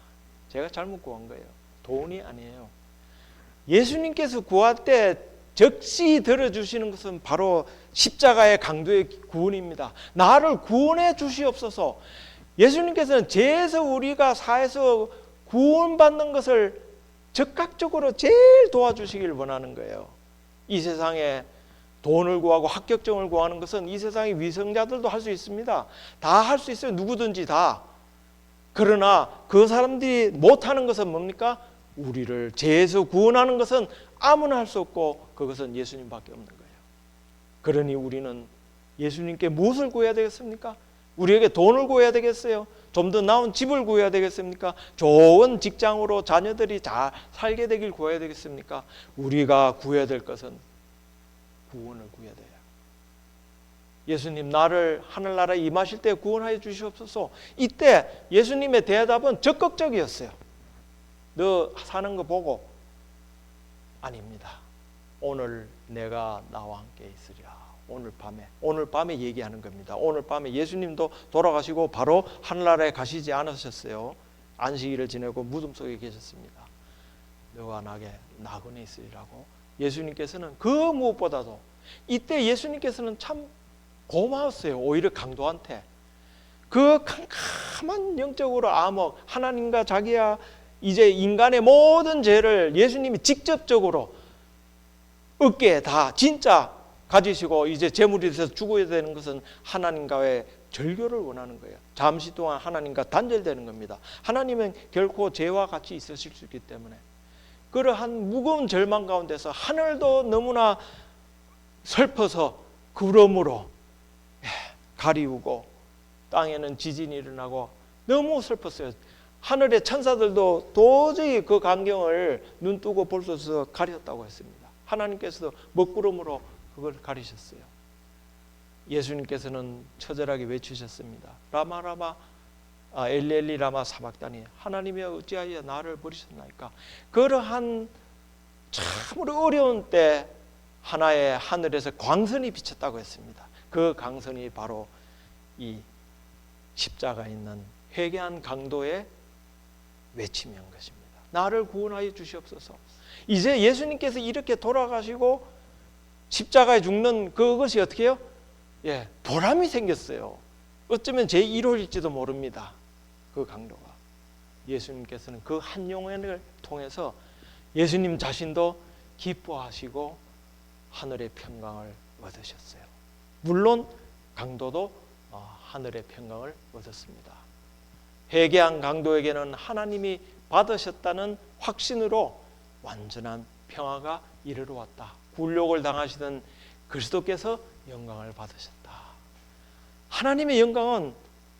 제가 잘못 구한 거예요. 돈이 아니에요. 예수님께서 구할 때 적시 들어주시는 것은 바로 십자가의 강도의 구원입니다. 나를 구원해 주시옵소서. 예수님께서는 죄에서 우리가 사해서 구원받는 것을 적극적으로 제일 도와주시길 원하는 거예요. 이 세상에 돈을 구하고 합격증을 구하는 것은 이 세상의 위선자들도 할 수 있습니다. 다 할 수 있어요. 누구든지 다. 그러나 그 사람들이 못하는 것은 뭡니까? 우리를 죄에서 구원하는 것은 아무나 할 수 없고 그것은 예수님밖에 없는 거예요. 그러니 우리는 예수님께 무엇을 구해야 되겠습니까? 우리에게 돈을 구해야 되겠어요? 좀 더 나은 집을 구해야 되겠습니까? 좋은 직장으로 자녀들이 잘 살게 되길 구해야 되겠습니까? 우리가 구해야 될 것은 구원을 구해야 돼요. 예수님 나를 하늘나라에 임하실 때 구원하여 주시옵소서. 이때 예수님의 대답은 적극적이었어요. 너 사는 거 보고 아닙니다. 오늘 내가 나와 함께 있으리라. 오늘 밤에 얘기하는 겁니다. 오늘 밤에 예수님도 돌아가시고 바로 하늘나라에 가시지 않으셨어요. 안식일을 지내고 무덤 속에 계셨습니다. 너와 나그네 있으리라고. 예수님께서는 그 무엇보다도 이때 예수님께서는 참 고마웠어요. 오히려 강도한테 그 캄캄한 영적으로 암흑, 하나님과 자기야 이제 인간의 모든 죄를 예수님이 직접적으로 어깨에 다 진짜 가지시고 이제 제물이 돼서 죽어야 되는 것은 하나님과의 절교를 원하는 거예요. 잠시 동안 하나님과 단절되는 겁니다. 하나님은 결코 죄와 같이 있으실 수 있기 때문에 그러한 무거운 절망 가운데서 하늘도 너무나 슬퍼서 구름으로 가리우고 땅에는 지진이 일어나고 너무 슬펐어요. 하늘의 천사들도 도저히 그 광경을 눈뜨고 볼 수 없어서 가렸다고 했습니다. 하나님께서도 먹구름으로 그걸 가리셨어요. 예수님께서는 처절하게 외치셨습니다. 라마 엘리 라마 사박다니, 하나님이 어찌하여 나를 버리셨나이까. 그러한 참으로 어려운 때 하나의 하늘에서 광선이 비쳤다고 했습니다. 그 광선이 바로 이 십자가 있는 회개한 강도의 외침인 것입니다. 나를 구원하여 주시옵소서. 이제 예수님께서 이렇게 돌아가시고 십자가에 죽는 그것이 어떻게 해요? 보람이 생겼어요. 어쩌면 제 1호일지도 모릅니다. 그 강도가. 예수님께서는 그 한 영혼을 통해서 예수님 자신도 기뻐하시고 하늘의 평강을 얻으셨어요. 물론 강도도 하늘의 평강을 얻었습니다. 회개한 강도에게는 하나님이 받으셨다는 확신으로 완전한 평화가 이르러 왔다. 굴욕을 당하시던 그리스도께서 영광을 받으셨다. 하나님의 영광은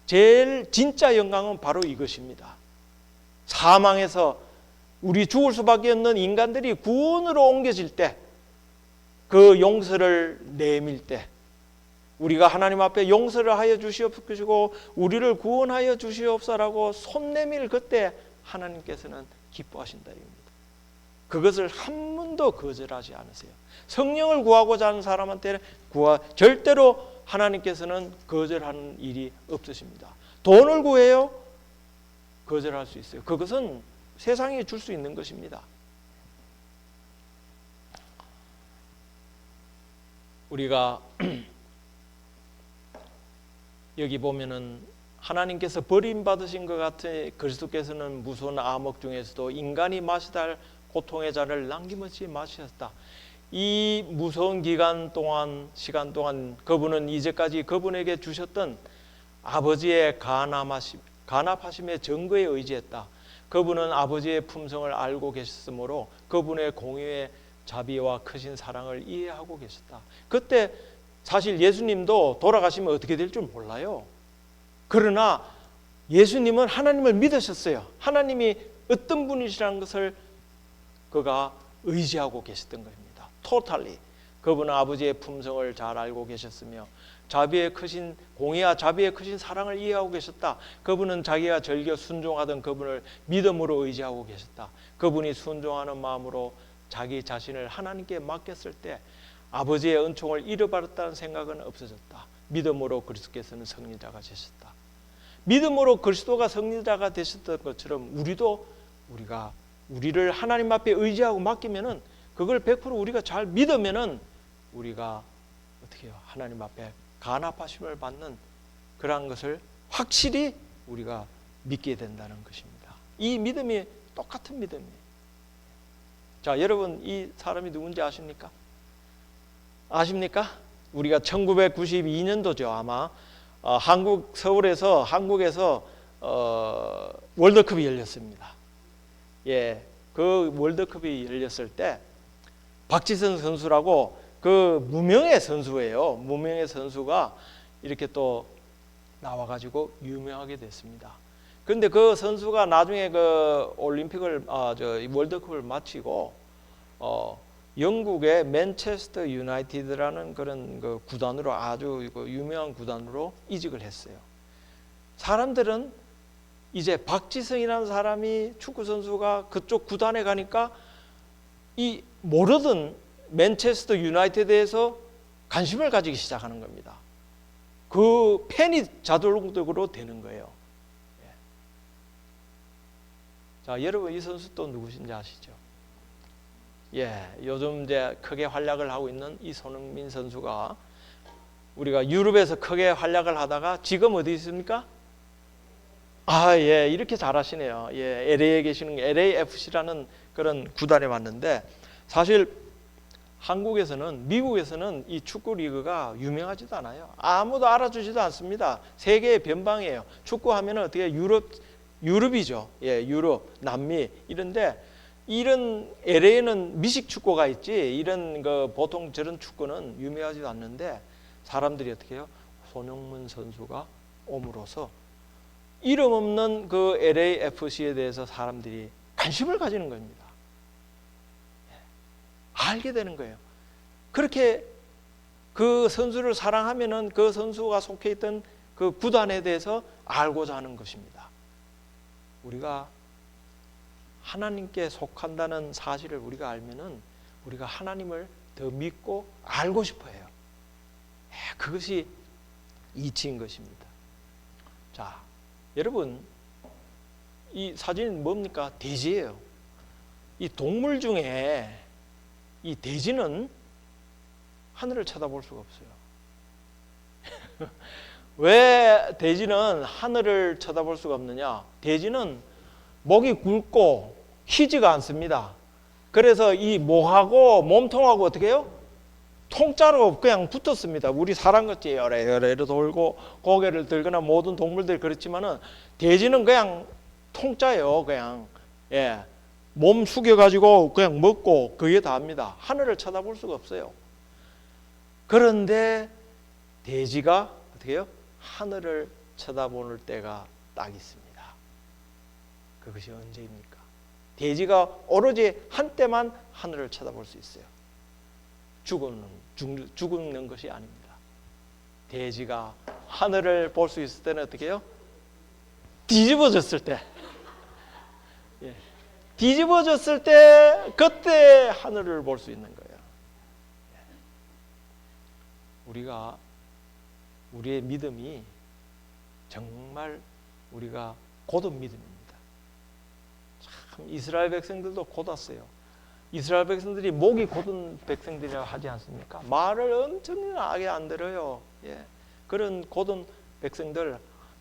제일 진짜 영광은 바로 이것입니다. 사망에서 우리 죽을 수밖에 없는 인간들이 구원으로 옮겨질 때, 그 용서를 내밀 때, 우리가 하나님 앞에 용서를 하여 주시옵시고 우리를 구원하여 주시옵소서라고 손 내밀 그때 하나님께서는 기뻐하신다 입니다. 그것을 한 번도 거절하지 않으세요. 성령을 구하고자 하는 사람한테는 절대로 하나님께서는 거절하는 일이 없으십니다. 돈을 구해요? 거절할 수 있어요. 그것은 세상에 줄 수 있는 것입니다. 우리가 여기 보면은 하나님께서 버림받으신 것 같은 그리스도께서는 무서운 암흑 중에서도 인간이 마셔야 할 고통의 잔을 남김없이 마셨다. 이 무서운 시간 동안 그분은 이제까지 그분에게 주셨던 아버지의 간합하심의 증거에 의지했다. 그분은 아버지의 품성을 알고 계셨으므로 그분의 공유의 자비와 크신 사랑을 이해하고 계셨다. 그때 사실 예수님도 돌아가시면 어떻게 될 줄 몰라요. 그러나 예수님은 하나님을 믿으셨어요. 하나님이 어떤 분이시라는 것을 그가 의지하고 계셨던 것입니다. totally. 그분은 아버지의 품성을 잘 알고 계셨으며 공의와 자비의 크신 사랑을 이해하고 계셨다. 그분은 자기가 즐겨 순종하던 그분을 믿음으로 의지하고 계셨다. 그분이 순종하는 마음으로 자기 자신을 하나님께 맡겼을 때 아버지의 은총을 잃어버렸다는 생각은 없어졌다. 믿음으로 그리스도께서는 승리자가 되셨다. 믿음으로 그리스도가 승리자가 되셨던 것처럼 우리를 하나님 앞에 의지하고 맡기면은 그걸 100% 우리가 잘 믿으면은 우리가 어떻게 해요? 하나님 앞에 간합하심을 받는 그러한 것을 확실히 우리가 믿게 된다는 것입니다. 이 믿음이 똑같은 믿음이에요. 자, 여러분 이 사람이 누군지 아십니까? 우리가 1992년도죠 아마 한국에서 월드컵이 열렸습니다. 그 월드컵이 열렸을 때 박지성 선수라고 그 무명의 선수예요. 무명의 선수가 이렇게 또 나와가지고 유명하게 됐습니다. 그런데 그 선수가 나중에 그 올림픽을 월드컵을 마치고 영국의 맨체스터 유나이티드라는 그런 그 구단으로 아주 그 유명한 구단으로 이직을 했어요. 사람들은 이제 박지성이라는 사람이 축구 선수가 그쪽 구단에 가니까 이 모르던 맨체스터 유나이티드에서 관심을 가지기 시작하는 겁니다. 그 팬이 자동적으로 되는 거예요. 예. 자, 여러분 이 선수 또 누구신지 아시죠? 예, 요즘 이제 크게 활약을 하고 있는 이 손흥민 선수가 우리가 유럽에서 크게 활약을 하다가 지금 어디 있습니까? 아, 예, 이렇게 잘하시네요. 예, LA에 계시는 LAFC라는 그런 구단에 왔는데 사실 한국에서는 미국에서는 이 축구 리그가 유명하지도 않아요. 아무도 알아주지도 않습니다. 세계의 변방이에요. 축구하면은 어떻게 유럽이죠. 예, 유럽, 남미 이런데 이런 LA는 미식 축구가 있지 이런 그 보통 저런 축구는 유명하지도 않는데 사람들이 어떻게 해요? 손흥민 선수가 옴으로써 이름 없는 그 LAFC에 대해서 사람들이 관심을 가지는 겁니다. 알게 되는 거예요. 그렇게 그 선수를 사랑하면은 그 선수가 속해 있던 그 구단에 대해서 알고자 하는 것입니다. 우리가 하나님께 속한다는 사실을 우리가 알면은 우리가 하나님을 더 믿고 알고 싶어 해요. 그것이 이치인 것입니다. 자, 여러분 이 사진은 뭡니까? 돼지예요. 이 동물 중에 이 돼지는 하늘을 쳐다볼 수가 없어요. 왜 돼지는 하늘을 쳐다볼 수가 없느냐? 돼지는 목이 굵고 희지가 않습니다. 그래서 이 목하고 몸통하고 어떻게 해요? 통짜로 그냥 붙었습니다. 우리 사람같이 여래여래 돌고 고개를 들거나 모든 동물들이 그렇지만은 돼지는 그냥 통짜예요. 그냥 예. 몸 숙여가지고 그냥 먹고 그게 다입니다. 하늘을 쳐다볼 수가 없어요. 그런데 돼지가 어떻게 해요? 하늘을 쳐다보는 때가 딱 있습니다. 그것이 언제입니까? 돼지가 오로지 한때만 하늘을 쳐다볼 수 있어요. 죽는 것이 아닙니다. 돼지가 하늘을 볼 수 있을 때는 어떻게 해요? 뒤집어졌을 때. 예. 뒤집어졌을 때 그때 하늘을 볼 수 있는 거예요. 우리가 우리의 믿음이 정말 우리가 곧은 믿음입니다. 참 이스라엘 백성들도 곧았어요. 이스라엘 백성들이 목이 곧은 백성들이라고 하지 않습니까? 말을 엄청나게 안 들어요. 예. 그런 곧은 백성들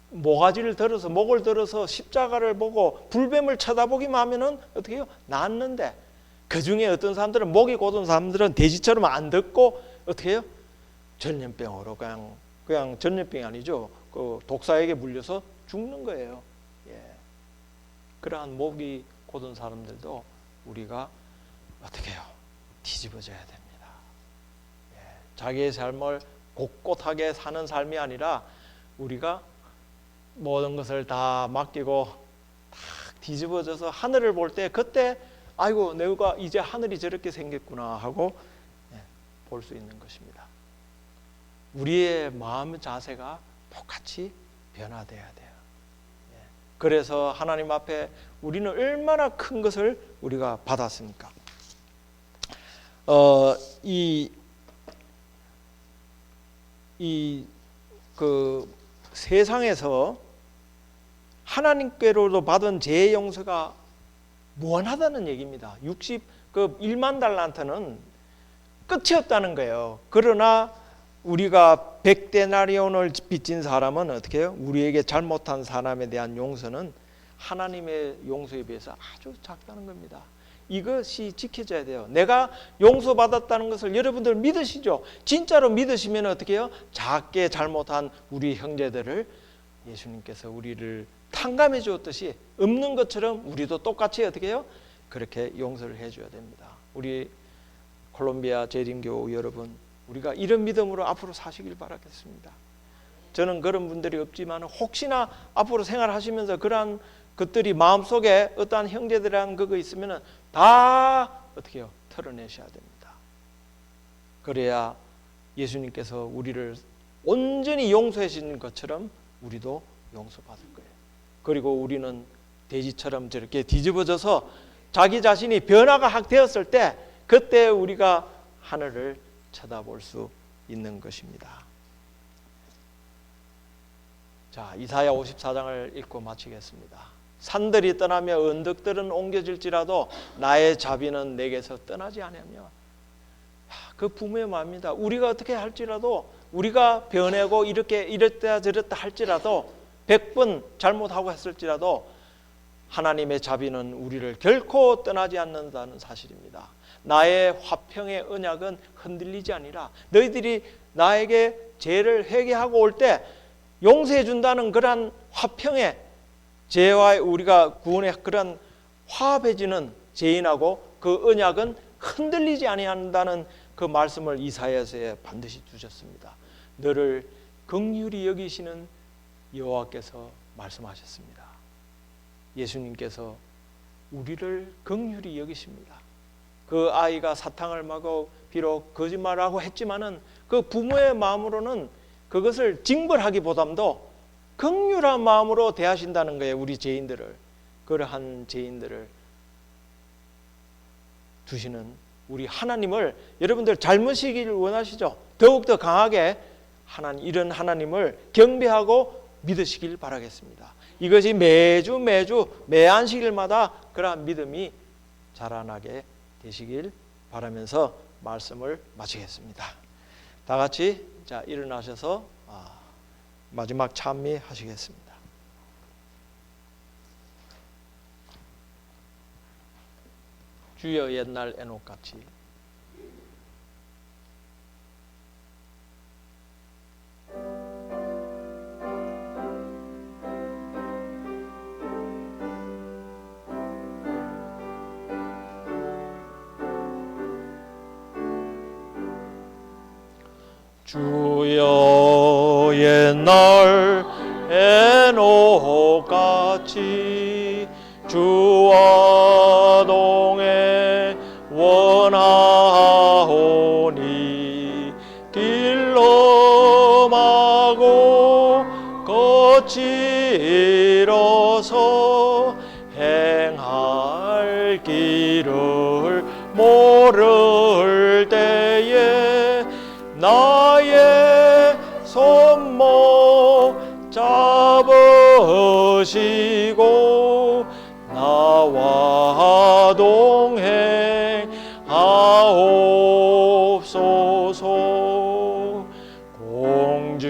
모가지를 들어서 목을 들어서 십자가를 보고 불뱀을 쳐다보기만 하면은 어떻게 해요? 낫는데 그 중에 어떤 사람들은 목이 곧은 사람들은 돼지처럼 안 듣고 어떻게 해요? 전염병으로 그냥 전염병이 아니죠. 그 독사에게 물려서 죽는 거예요. 예. 그러한 목이 곧은 사람들도 우리가 어떻게 해요? 뒤집어져야 됩니다. 예. 자기의 삶을 곳곳하게 사는 삶이 아니라 우리가 모든 것을 다 맡기고 딱 뒤집어져서 하늘을 볼 때 그때 아이고 내가 이제 하늘이 저렇게 생겼구나 하고 볼 수 있는 것입니다. 우리의 마음 자세가 똑같이 변화돼야 돼요. 그래서 하나님 앞에 우리는 얼마나 큰 것을 우리가 받았습니까? 그 세상에서 하나님께로도 받은 죄의 용서가 무한하다는 얘기입니다. 1만 달란트는 끝이 없다는 거예요. 그러나 우리가 100데나리온을 빚진 사람은 어떻게 해요? 우리에게 잘못한 사람에 대한 용서는 하나님의 용서에 비해서 아주 작다는 겁니다. 이것이 지켜져야 돼요. 내가 용서받았다는 것을 여러분들 믿으시죠? 진짜로 믿으시면 어떻게 해요? 작게 잘못한 우리 형제들을 예수님께서 우리를 탕감해 주었듯이 없는 것처럼 우리도 똑같이 어떻게 해요? 그렇게 용서를 해줘야 됩니다. 우리 콜롬비아 재림교우 여러분, 우리가 이런 믿음으로 앞으로 사시길 바라겠습니다. 저는 그런 분들이 없지만 혹시나 앞으로 생활하시면서 그러한 것들이 마음속에 어떠한 형제들이란 그거 있으면 다 어떻게 해요? 털어내셔야 됩니다. 그래야 예수님께서 우리를 온전히 용서해 주신 것처럼 우리도 용서받을 거예요. 그리고 우리는 돼지처럼 저렇게 뒤집어져서 자기 자신이 변화가 확 되었을 때 그때 우리가 하늘을 쳐다볼 수 있는 것입니다. 자, 이사야 54장을 읽고 마치겠습니다. 산들이 떠나며 언덕들은 옮겨질지라도 나의 자비는 내게서 떠나지 아니하며. 그 부모의 마음입니다. 우리가 어떻게 할지라도, 우리가 변하고 이렇게 이랬다 저랬다 할지라도, 100번 잘못하고 했을지라도 하나님의 자비는 우리를 결코 떠나지 않는다는 사실입니다. 나의 화평의 언약은 흔들리지 아니라, 너희들이 나에게 죄를 회개하고 올 때 용서해 준다는 그러한 화평의, 죄와 우리가 구원의 그런 화합해지는 죄인하고 그 언약은 흔들리지 아니한다는 그 말씀을 이사야서에 반드시 주셨습니다. 너를 긍휼히 여기시는 여호와께서 말씀하셨습니다. 예수님께서 우리를 긍휼히 여기십니다. 그 아이가 사탕을 먹고 비록 거짓말하고 했지만은 그 부모의 마음으로는 그것을 징벌하기보담도 긍휼한 마음으로 대하신다는 거예요. 우리 죄인들을, 그러한 죄인들을 두시는 우리 하나님을, 여러분들 잘 모시기를 원하시죠? 더욱더 강하게 이런 하나님을 경배하고 믿으시길 바라겠습니다. 이것이 매주 매 안식일마다 그러한 믿음이 자라나게 되시길 바라면서 말씀을 마치겠습니다. 다 같이 자 일어나셔서 마지막 찬미하시겠습니다. 주여 옛날 에녹같이 주여 옛날 에녹같이 주와 동에 원하오니 길럼하고 거칠어서 행할 길을 모를 때에 나의 손목 잡으시고 나와 동행하옵소서. 공중에는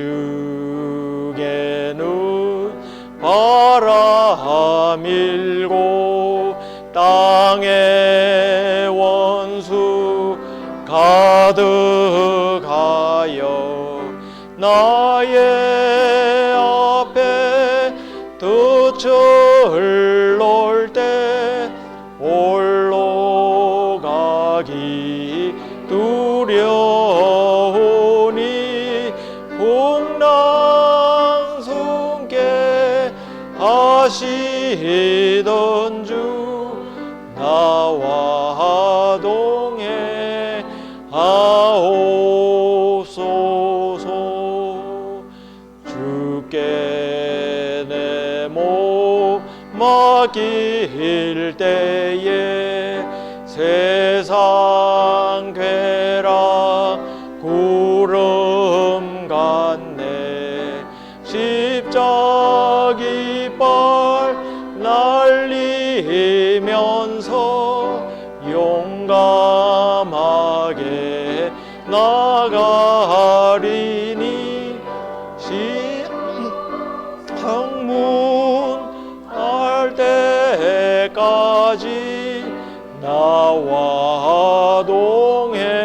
바람 일고 땅에 원수 가득하여 나의 앞에 덫을 놓을 때 홀로 가기 두려우니 풍랑승께 하시던 주 나와 동행하옵소서. 주께 내 몸 맡길 때에 세상 괴락 구름 같네 십자기발 날리면서 용감하게 나가리니 형문할 때까지 나와 동행하옵소서.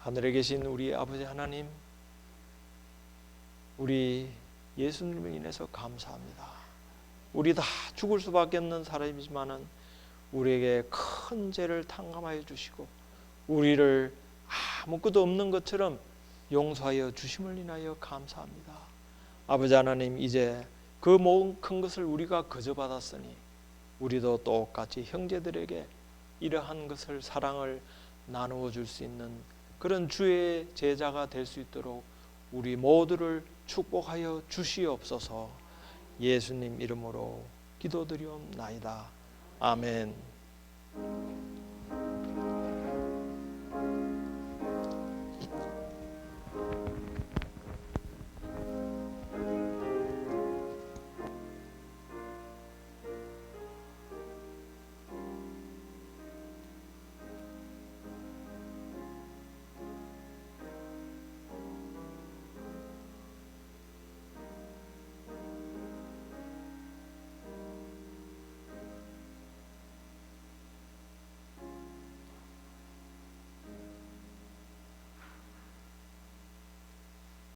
하늘에 계신 우리 아버지 하나님, 우리 예수님을 인해서 감사합니다. 우리 다 죽을 수밖에 없는 사람이지만은 우리에게 큰 죄를 탕감하여 주시고 우리를 아무것도 없는 것처럼 용서하여 주심을 인하여 감사합니다. 아버지 하나님, 이제 그 모든 큰 것을 우리가 거저 받았으니 우리도 똑같이 형제들에게 이러한 것을 사랑을 나누어 줄 수 있는 그런 주의 제자가 될 수 있도록 우리 모두를 축복하여 주시옵소서. 예수님 이름으로 기도드리옵나이다. 아멘.